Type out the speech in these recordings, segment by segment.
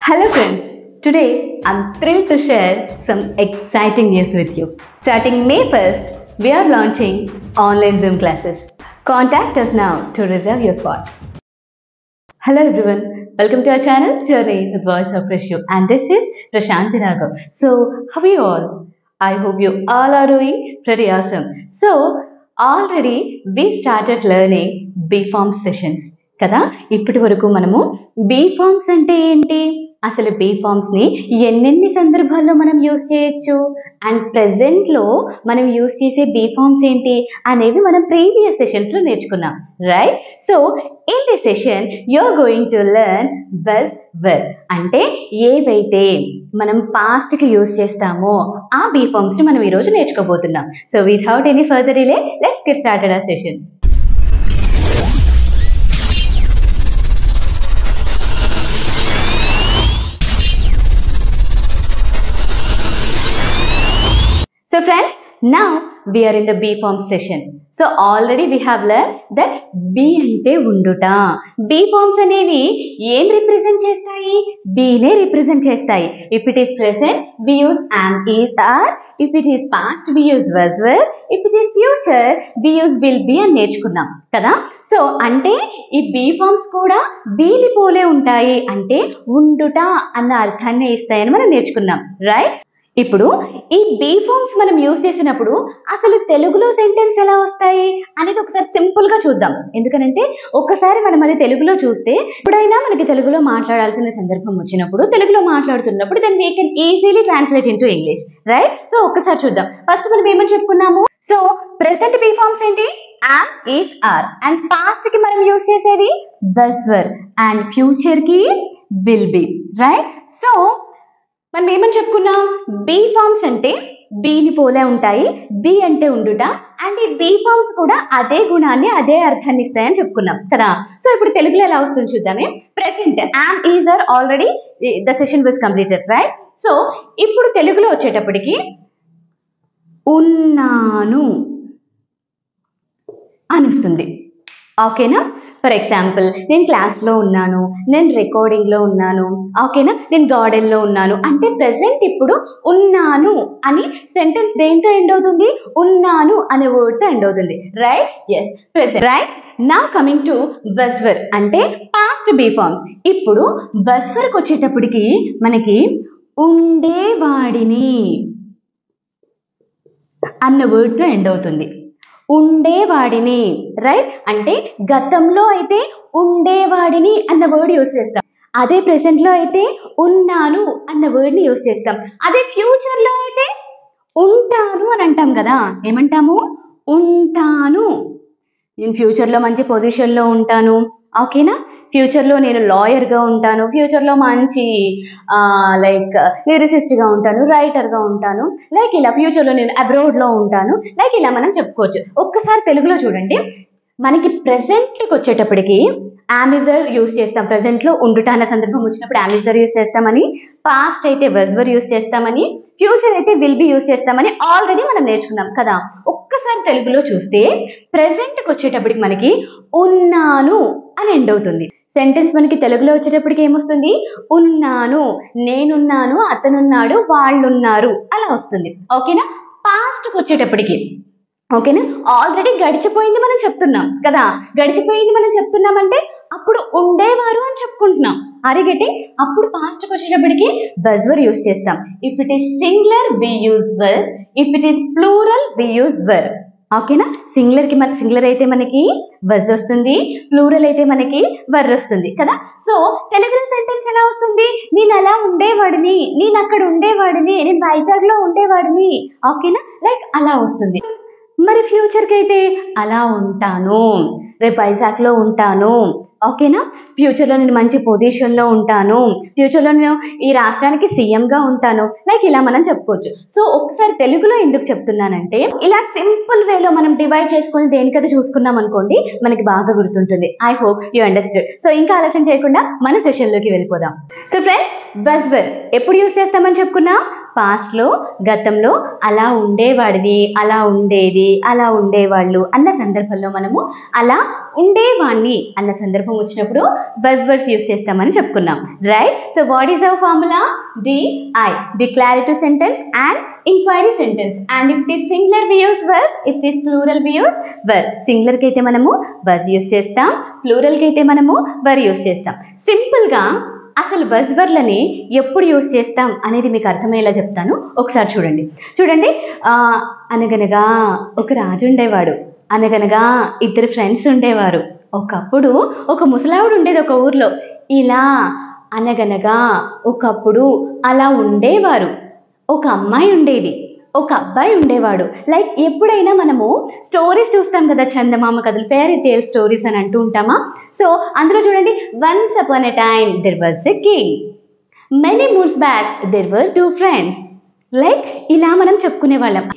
Hello friends, today I'm thrilled to share some exciting news with you. Starting May 1st, we are launching online Zoom classes. Contact us now to reserve your spot. Hello everyone, welcome to our channel Journey with Voice of Rishu, and this is Prashanti Raghav. So how are you all? I hope you all are doing pretty awesome. So already we started learning B-Form sessions. కదా ఇప్పటి వరకు మనము be forms అంటే ఏంటి, అసలు be ఫార్మ్స్ని ఎన్నెన్ని సందర్భాల్లో మనం యూస్ చేయొచ్చు అండ్ ప్రెజెంట్లో మనం యూస్ చేసే బీ ఫార్మ్స్ ఏంటి అనేవి మనం ప్రీవియస్ సెషన్స్లో నేర్చుకున్నాం, right? So in this session you are going to learn buzz word అంటే ఏవైతే మనం పాస్ట్కి యూస్ చేస్తామో ఆ బీ ఫార్మ్స్ని మనం ఈరోజు నేర్చుకోబోతున్నాం. So without any further delay let's get started our session. So friends, now we are in the B form session. So already we have learned that B ante unduta. B forms అనేవి ఏం represent చేస్తాయి? B నే represent చేస్తాయి. If it is present, we use am, is, are. If it is past, we use was, were. If it is future, we use will be అని నేర్చుకున్నాం కదా. So అంటే ఈ B forms కూడా దీని పోలే ఉంటాయి, అంటే ఉండుట అన్న అర్థాన్ని ఇస్తాయని మనం నేర్చుకున్నాం, రైట్? ఇప్పుడు ఈ బీ ఫార్మ్స్ మనం యూజ్ చేసినప్పుడు అసలు తెలుగులో సెంటెన్స్ ఎలా వస్తాయి అనేది ఒకసారి సింపుల్గా చూద్దాం. ఎందుకనంటే ఒక్కసారి మనం అది తెలుగులో చూస్తే ఎప్పుడైనా మనకి తెలుగులో మాట్లాడాల్సిన సందర్భం వచ్చినప్పుడు, తెలుగులో మాట్లాడుతున్నప్పుడు then we can easily translate in to English, right? So ఒక్కసారి చూద్దాం. ఫస్ట్ మనం ఏమని చెప్పుకున్నాము? సో ప్రెసెంట్ బీ ఫార్మ్స్ ఏంటి? am, is, are. And past కి మనం యూజ్ చేసేవి was, were. అండ్ ఫ్యూచర్ కి will be, రైట్? సో మనం ఏమని చెప్పుకున్నాం? బీ ఫార్మ్స్ అంటే బీని పోలే ఉంటాయి, బి అంటే ఉండుట, అండ్ ఈ బీ ఫార్మ్స్ కూడా అదే గుణాన్ని అదే అర్థాన్ని ఇస్తాయని చెప్పుకున్నాం కదా. సో ఇప్పుడు తెలుగులో ఎలా వస్తుంది చూద్దామే. Present am, is, are already the session was completed, right? So ఇప్పుడు తెలుగులో వచ్చేటప్పటికి ఉన్నాను అని వస్తుంది, ఓకేనా? ఫర్ ఎగ్జాంపుల్, నేను క్లాస్లో ఉన్నాను, నేను రికార్డింగ్లో ఉన్నాను, ఓకేనా? నేను గార్డెన్లో ఉన్నాను అంటే ప్రెసెంట్ ఇప్పుడు ఉన్నాను అని సెంటెన్స్ దేంతో ఎండ్ అవుతుంది? ఉన్నాను అనే వర్డ్తో ఎండ్ అవుతుంది, right? Yes, present, right? Now coming to was were అంటే పాస్ట్ బీ ఫార్మ్స్. ఇప్పుడు was were కి వచ్చేటప్పటికి మనకి ఉండేవాడిని అన్న వర్డ్తో ఎండ్ అవుతుంది. ఉండేవాడిని, రైట్? అంటే గతంలో అయితే ఉండేవాడిని అన్న వర్డ్ యూస్ చేస్తాం, అదే ప్రెసెంట్లో అయితే ఉన్నాను అన్న వర్డ్ని యూస్ చేస్తాం. అదే ఫ్యూచర్లో అయితే ఉంటాను అని అంటాం కదా. ఏమంటాము? ఉంటాను. నేను ఫ్యూచర్లో మంచి పొజిషన్లో ఉంటాను, ఓకేనా? ఫ్యూచర్లో నేను లాయర్గా ఉంటాను, ఫ్యూచర్లో మంచి లైక్ లిరిసిస్ట్గా ఉంటాను, రైటర్గా ఉంటాను, లైక్ ఇలా ఫ్యూచర్లో నేను అబ్రాడ్లో ఉంటాను, లైక్ ఇలా మనం చెప్పుకోవచ్చు. ఒక్కసారి తెలుగులో చూడండి. మనకి ప్రెసెంట్కి వచ్చేటప్పటికి యామిజర్ యూస్ చేస్తాం, ప్రెసెంట్లో ఉండుట అన్న సందర్భం వచ్చినప్పుడు యామిజర్ యూస్ చేస్తామని, పాస్ట్ అయితే was were యూస్ చేస్తామని, ఫ్యూచర్ అయితే విల్ బి యూస్ చేస్తామని ఆల్రెడీ మనం నేర్చుకున్నాం కదా. ఒక్కసారి తెలుగులో చూస్తే ప్రెసెంట్కి వచ్చేటప్పటికి మనకి ఉన్నాను అని ఎండ్ అవుతుంది. సెంటెన్స్ మనకి తెలుగులో వచ్చేటప్పటికి ఏమొస్తుంది? ఉన్నాను, నేనున్నాను, అతనున్నాడు, వాళ్ళున్నారు అలా వస్తుంది, ఓకేనా? పాస్ట్కి వచ్చేటప్పటికి, ఓకేనా, ఆల్రెడీ గడిచిపోయింది మనం చెప్తున్నాం కదా. గడిచిపోయింది మనం చెప్తున్నామంటే అప్పుడు ఉండేవారు అని చెప్పుకుంటున్నాం, అరిగటి. అప్పుడు పాస్ట్కి వచ్చేటప్పటికి was were యూస్ చేస్తాం. If it is singular we use was, if it is plural we use were, ఓకేనా? సింగులర్ అయితే మనకి was వస్తుంది, ప్లూరల్ అయితే మనకి were వస్తుంది కదా. సో తెలుగులో సెంటెన్స్ ఎలా వస్తుంది? నేను అలా ఉండేవాడిని, నేను అక్కడ ఉండేవాడిని, నేను వైజాగ్లో ఉండేవాడిని, ఓకేనా? లైక్ అలా వస్తుంది. మరి ఫ్యూచర్కి అయితే అలా ఉంటాను, రేపు వైజాగ్లో ఉంటాను, ఓకేనా? ఫ్యూచర్లో నేను మంచి పొజిషన్లో ఉంటాను, ఫ్యూచర్లో నేను ఈ రాష్ట్రానికి సీఎంగా ఉంటాను, లైక్ ఇలా మనం చెప్పుకోవచ్చు. సో ఒకసారి తెలుగులో ఎందుకు చెప్తున్నానంటే ఇలా సింపుల్ వేలో మనం డివైడ్ చేసుకొని దేనికది చూసుకున్నాం అనుకోండి, మనకి బాగా గుర్తుంటుంది. I hope you understood. So ఇంకా ఆలస్యం చేయకుండా మన సెషన్లోకి వెళ్ళిపోదాం. సో ఫ్రెండ్స్, was were ఎప్పుడు యూస్ చేస్తామని చెప్పుకున్నాం? పాస్ట్లో గతంలో అలా ఉండేవాడిని, అలా ఉండేది, అలా ఉండేవాళ్ళు అన్న సందర్భంలో మనము అలా ఉండేవాణ్ణి అన్న సందర్భం వచ్చినప్పుడు బస్ వర్డ్స్ యూస్ చేస్తామని చెప్పుకున్నాం, right? So what is our formula? DI, declarative sentence and inquiry sentence. And if it is singular we use was, if it is plural we use were. Singular కి అయితే మనము was use చేస్తాం, plural కి అయితే మనము were use చేస్తాం. Simple గా అసలు బజ్ వర్డ్లని ఎప్పుడు యూస్ చేస్తాం అనేది మీకు అర్థమయ్యేలా చెప్తాను, ఒకసారి చూడండి. చూడండి, అనగనగా ఒక రాజు ఉండేవాడు, అనగనగా ఇద్దరు ఫ్రెండ్స్ ఉండేవారు, ఒకప్పుడు ఒక ముసలావిడ ఉండేది ఒక ఊర్లో, ఇలా అనగనగా ఒకప్పుడు అలా ఉండేవారు, ఒక అమ్మాయి ఉండేది, ఒక అబ్బాయి ఉండేవాడు. లైక్ ఎప్పుడైనా మనము స్టోరీస్ చూస్తాం కదా, చందమామ కథలు, ఫెయిరీ టేల్ స్టోరీస్ అని అంటూ ఉంటామా? సో అందులో చూడండి, once upon a time there was a king, many moons back there were two friends. Like ఇలా మనం చెప్పుకునే వాళ్ళం.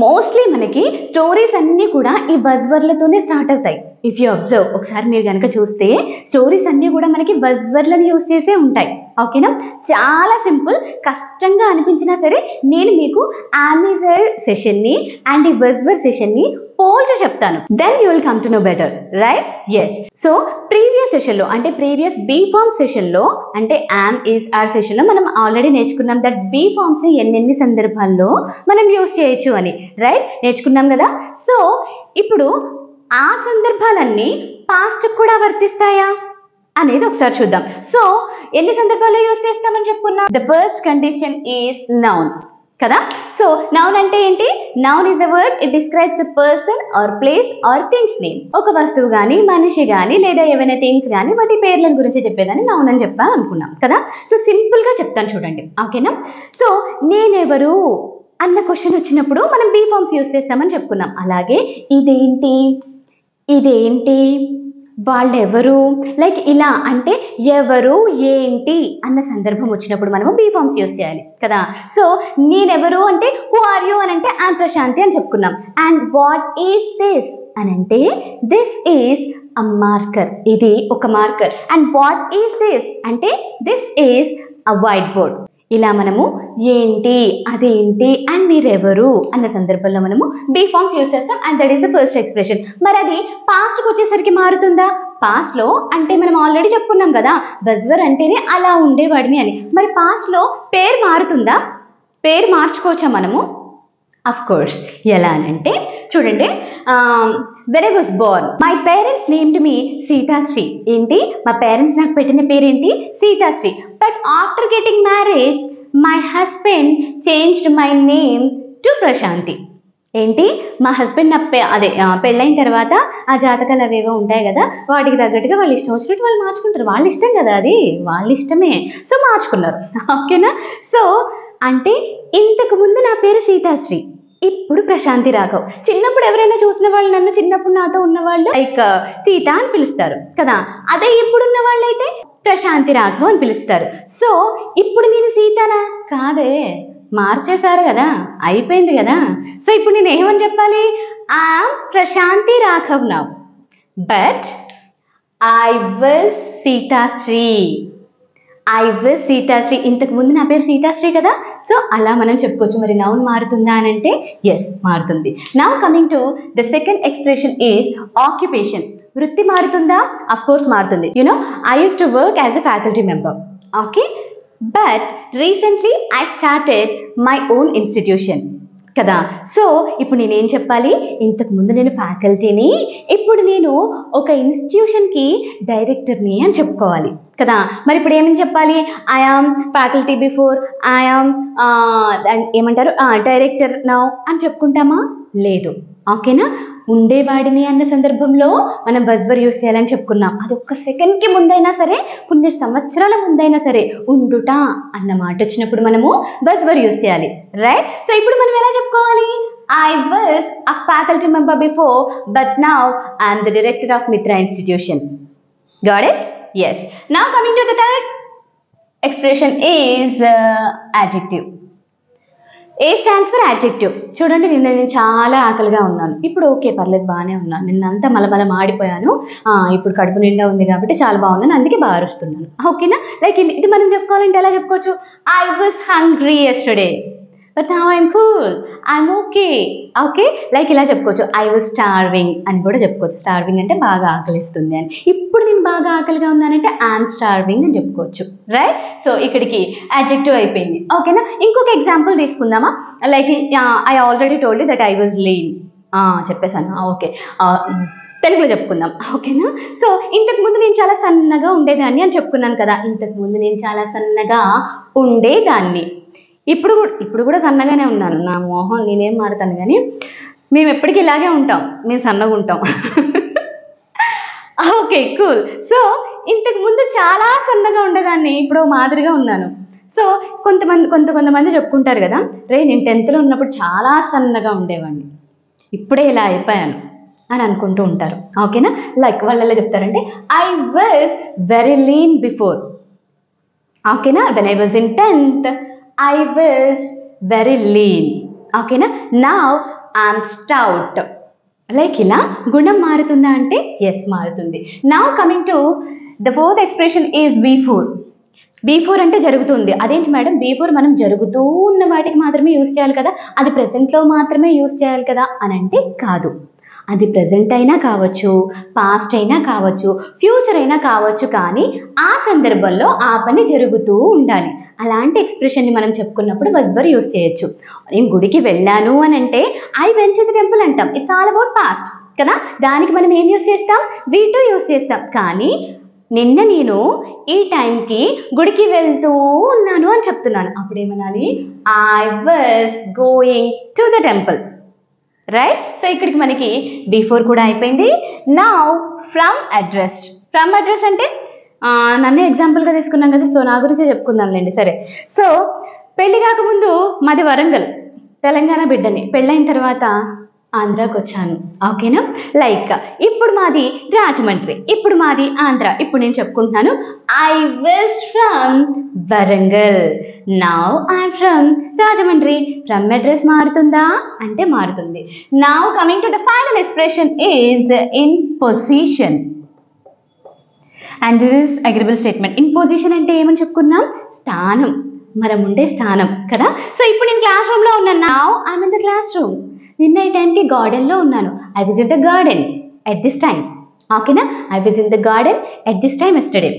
మోస్ట్లీ మనకి స్టోరీస్ అన్నీ కూడా ఈ బజ్ వర్డ్లతోనే స్టార్ట్ అవుతాయి. ఇఫ్ యూ అబ్జర్వ్, ఒకసారి మీరు కనుక చూస్తే స్టోరీస్ అన్నీ కూడా మనకి బజ్ వర్డ్లను యూస్ చేసే ఉంటాయి. ఓకేనా? చాలా సింపుల్. కష్టంగా అనిపించినా సరే నేను మీకు ఆన్సర్ సెషన్ని అండ్ ఈ బజ్ వర్డ్ సెషన్ని పోల్చి చెప్తాను, then you will come to know better, right? Yes. So previous సెషన్లో అంటే ప్రీవియస్ బీ ఫార్మ్ సెషన్లో అంటే యామ్, ఈజ్, ఆర్ సెషన్లో మనం ఆల్రెడీ నేర్చుకున్నాం దట్ బీ ఫార్మ్స్ని ఎన్నెన్ని సందర్భాల్లో మనం యూస్ చేయొచ్చు అని, రైట్? నేర్చుకున్నాం కదా. సో ఇప్పుడు ఆ సందర్భాలన్నీ పాస్ట్ కూడా వర్తిస్తాయా అనేది ఒకసారి చూద్దాం. సో ఎన్ని సందర్భాల్లో యూస్ చేస్తామని చెప్పుకున్నాం? The first condition is noun కదా. సో నౌన్ అంటే ఏంటి? Noun is a word, it describes the person or place or things name. ఒక వస్తువు కానీ, మనిషి కానీ, లేదా ఏవైనా థింగ్స్ కానీ వాటి పేర్ల గురించి చెప్పేదాన్ని నౌన్ అని చెప్పాను అనుకున్నాం కదా. సో సింపుల్గా చెప్తాను చూడండి, ఓకేనా? సో నేనెవరు అన్న క్వశ్చన్ వచ్చినప్పుడు మనం బీ ఫార్మ్స్ యూస్ చేస్తామని చెప్పుకున్నాం. అలాగే ఇదేంటి, ఇదేంటి, వాళ్ళెవరు, లైక్ ఇలా అంటే ఎవరు, ఏంటి అన్న సందర్భం వచ్చినప్పుడు మనము బీ ఫార్మ్స్ యూస్ చేయాలి కదా. సో నేనెవరు అంటే హూ ఆర్ యూ అని అంటే ఐమ్ ప్రశాంతి అని చెప్పుకున్నాం. అండ్ వాట్ ఈస్ దిస్ అని అంటే దిస్ ఈజ్ అ మార్కర్, ఇది ఒక marker. And what is this అంటే this is a white board. ఇలా మనము ఏంటి, అదేంటి, అండ్ మీరెవరు అన్న సందర్భంలో మనము బీ ఫార్మ్స్ యూస్ చేస్తాం. And that is the first expression. మరి అది పాస్ట్కి వచ్చేసరికి మారుతుందా? పాస్ట్లో అంటే మనం ఆల్రెడీ చెప్పుకున్నాం కదా, బజ్వర్ అంటేనే అలా ఉండేవాడిని అని. మరి పాస్ట్లో పేరు మారుతుందా? పేరు మార్చుకోవచ్చా మనము? Of course. ఎలా అనంటే చూడండి, when I was born my parents named me సీతాశ్రీ. ఏంటి? మా పేరెంట్స్ నాకు పెట్టిన పేరేంటి? Seethasri. But after getting marriage my husband changed my name to Prashanthi. ఏంటి? మా హస్బెండ్ నా పెళ్ళైన తర్వాత ఆ జాతకాలు అవేవో ఉంటాయి కదా, వాటికి తగ్గట్టుగా వాళ్ళు ఇష్టం వచ్చినట్టు వాళ్ళు మార్చుకుంటారు. వాళ్ళ ఇష్టం కదా, అది వాళ్ళ ఇష్టమే. సో మార్చుకున్నారు, ఓకేనా? సో అంటే ఇంతకు ముందు నా పేరు సీతాశ్రీ, ఇప్పుడు ప్రశాంతి రాఘవ్. చిన్నప్పుడు ఎవరైనా చూసిన వాళ్ళు నన్ను, చిన్నప్పుడు నాతో ఉన్నవాళ్ళు లైక్ సీత అని పిలుస్తారు కదా. అదే ఇప్పుడున్న వాళ్ళైతే ప్రశాంతి రాఘవ్ అని పిలుస్తారు. సో ఇప్పుడు నేను సీతనా? కాదే, మార్చేశారు కదా, అయిపోయింది కదా. సో ఇప్పుడు నేను ఏమని చెప్పాలి? I'm Prashanthi Raghav now, but I was Seethasri. I was Seethasri. ఇంతకు ముందు నా పేరు సీతాశ్రీ కదా. సో అలా మనం చెప్పుకోవచ్చు. మరి నౌన్ మారుతుందా అని అంటే ఎస్, మారుతుంది. Now coming to the second expression is occupation. వృత్తి మారుతుందా? అఫ్ కోర్స్ మారుతుంది. You know I use to work as a faculty member, okay, but recently I started my own institution కదా. సో ఇప్పుడు నేనేం చెప్పాలి? ఇంతకు ముందు నేను ఫ్యాకల్టీని, ఇప్పుడు నేను ఒక ఇన్స్టిట్యూషన్కి డైరెక్టర్ని అని చెప్పుకోవాలి కదా. మరి ఇప్పుడు ఏమని చెప్పాలి? I am faculty before, I am ఏమంటారు డైరెక్టర్ నౌ అని చెప్పుకుంటామా? లేదు, ఓకేనా? ఉండేవాడిని అన్న సందర్భంలో మనం బజ్వర్ యూస్ చేయాలని చెప్పుకున్నాం. అది ఒక్క సెకండ్కి ముందైనా సరే, కొన్ని సంవత్సరాల ముందైనా సరే, ఉండుట అన్న మాట వచ్చినప్పుడు మనము బజ్వర్ యూస్ చేయాలి, రైట్? సో ఇప్పుడు మనం ఎలా చెప్పుకోవాలి? I was a faculty member before, but now I am the director of Mitra Institution. Got it? Yes. Now coming to the third expression is adjective. A stands for adjective. చూడండి, నేను చాలా ఆకలిగా ఉన్నాను, ఇప్పుడు ఓకే పర్లేదు బాగానే ఉన్నాను, నిన్నంతా మలమల మాడిపోయాను, ఇప్పుడు కడుపు నిండా ఉంది కాబట్టి చాలా బాగున్నాను, అందుకే బాగా అరుస్తున్నాను, ఓకేనా? లైక్ ఇది మనం చెప్పుకోవాలంటే ఎలా చెప్పుకోవచ్చు? I was hungry yesterday. But now I'm cool, I'm okay. Okay, like ఇలా చెప్పుకోవచ్చు. ఐ వాజ్ స్టార్వింగ్ అని కూడా చెప్పుకోవచ్చు. స్టార్వింగ్ అంటే బాగా ఆకలిస్తుంది అని. ఇప్పుడు నేను బాగా ఆకలిగా ఉన్నానంటే ఐఎమ్ స్టార్వింగ్ అని చెప్పుకోవచ్చు, రైట్? సో ఇక్కడికి అడ్జెక్టివ్ అయిపోయింది. ఓకేనా? ఇంకొక ఎగ్జాంపుల్ తీసుకుందామా? Like I already told you that I was lean. చెప్పేశాను. ఓకే, తెలుగులో చెప్పుకుందాం. ఓకేనా? సో ఇంతకుముందు నేను చాలా సన్నగా ఉండేదాన్ని అని చెప్పుకున్నాను కదా. ఇంతకుముందు నేను చాలా సన్నగా ఉండేదాన్ని. ఇప్పుడు కూడా సన్నగానే ఉన్నాను. నా మోహం నేనేం మారుతాను, కానీ మేము ఎప్పటికీ ఇలాగే ఉంటాం. మేము సన్నగా ఉంటాం. Okay, cool. సో ఇంతకుముందు చాలా సన్నగా ఉండేదాన్ని, ఇప్పుడు మాదిరిగా ఉన్నాను. సో కొంతమంది చెప్పుకుంటారు కదా, రే నేను 10th లో ఉన్నప్పుడు చాలా సన్నగా ఉండేవాడిని, ఇప్పుడే ఇలా అయిపోయాను అని అనుకుంటూ ఉంటారు. ఓకేనా? లైక్ వాళ్ళు ఎలా చెప్తారంటే I was very lean before. ఓకేనా? When I was in 10th I was very lean. ఓకేనా? Now I'm stout. లైక్ ఇలా గుణం మారుతుందా అంటే ఎస్, మారుతుంది. Now coming to the fourth expression is B4. B4 అంటే జరుగుతుంది. అదేంటి మేడం, B4 మనం జరుగుతూ ఉన్న వాటికి మాత్రమే యూజ్ చేయాలి కదా, అది ప్రెసెంట్లో మాత్రమే యూజ్ చేయాలి కదా అని అంటే కాదు. అది ప్రెజెంట్ అయినా కావచ్చు, పాస్ట్ అయినా కావచ్చు, ఫ్యూచర్ అయినా కావచ్చు, కానీ ఆ సందర్భంలో ఆ పని జరుగుతూ ఉండాలి. అలాంటి ఎక్స్ప్రెషన్ని మనం చెప్పుకున్నప్పుడు was were యూజ్ చేయొచ్చు. నేను గుడికి వెళ్ళాను అని అంటే I went to the temple అంటాం. ఇట్స్ ఆల్ అబౌట్ పాస్ట్ కదా. దానికి మనం ఏం యూజ్ చేస్తాం? V2 యూజ్ చేస్తాం. కానీ నిన్న నేను ఈ టైంకి గుడికి వెళ్తూ ఉన్నాను అని చెప్తున్నాను. అప్పుడు ఏమనాలి? I was going to the temple, right? So ఇక్కడికి మనకి B4 కూడా అయిపోయింది. Now from address. From address అంటే నన్నే ఎగ్జాంపుల్గా తీసుకున్నాం కదా, సో నా గురించే చెప్పుకుందాంలేండి. సరే, సో పెళ్లి కాకముందు మాది వరంగల్, తెలంగాణ బిడ్డని. పెళ్ళైన తర్వాత ఆంధ్రాకి వచ్చాను. ఓకేనా? లైక్ ఇప్పుడు మాది రాజమండ్రి, ఇప్పుడు మాది ఆంధ్ర. ఇప్పుడు నేను చెప్పుకుంటున్నాను I was from Warangal, now I'm from Rajahmundry. From address మారుతుందా అంటే మారుతుంది. Now coming to the final expression is in position. And this is agreeable statement. In position అంటే ఏమని చెప్పుకున్నాం? స్థానం, మనం ఉండే స్థానం కదా. సో ఇప్పుడు నేను క్లాస్ రూమ్లో ఉన్నాను. Now I'm in the classroom. నిన్న ఈ టైంకి గార్డెన్లో ఉన్నాను. I was in the garden at this time. ఓకేనా? I was in the garden at this time yesterday.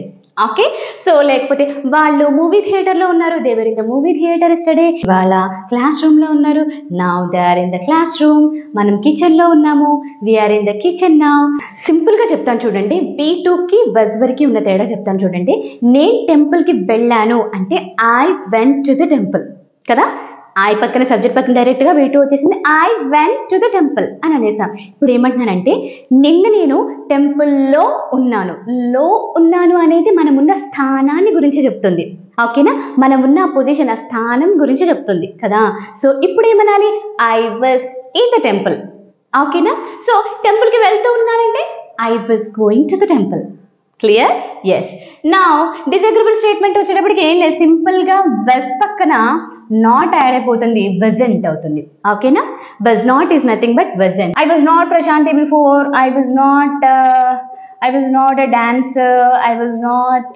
Okay, so లేకపోతే వాళ్ళు మూవీ థియేటర్లో ఉన్నారు. They were in the movie theatre yesterday. వాళ్ళ క్లాస్ రూమ్లో ఉన్నారు. Now they are in the classroom. మనం కిచెన్లో ఉన్నాము. We are in the kitchen now. సింపుల్గా చెప్తాను చూడండి. B2కి was wereకి ఉన్న తేడా చెప్తాను చూడండి. నేను టెంపుల్కి వెళ్ళాను అంటే I went to the temple కదా. ఐ పక్కన సబ్జెక్ట్ పక్కన డైరెక్ట్గా V2 వచ్చేసింది. I went to the temple అని అనేసాం. ఇప్పుడు ఏమంటున్నానంటే నిన్న నేను టెంపుల్లో ఉన్నాను. లో ఉన్నాను అనేది మనం ఉన్న స్థానాన్ని గురించి చెప్తుంది. ఓకేనా? మనం ఉన్న పొజిషన్, ఆ స్థానం గురించి చెప్తుంది కదా. సో ఇప్పుడు ఏమనాలి? I was in the temple. ఓకేనా? సో టెంపుల్కి వెళ్తూ ఉన్నానంటే I was going to the temple. Clear? Yes. Now disagreeable statement వచ్చేటప్పటికి ఏం లేదు, సింపుల్గా was పక్కన నాట్ యాడ్ అయిపోతుంది, wasn't అవుతుంది. ఓకేనా? was not is nothing but wasn't. I was not Prashanti before. I was not a dancer. I was not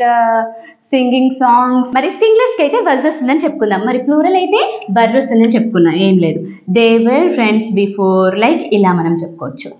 singing songs. మరి సింగులర్స్కి అయితే was వస్తుందని చెప్పుకుందాం. మరి ప్లూరల్ అయితే were వస్తుందని చెప్పుకున్నాం. ఏం లేదు, they were friends before. Like ఇలా మనం చెప్పుకోవచ్చు.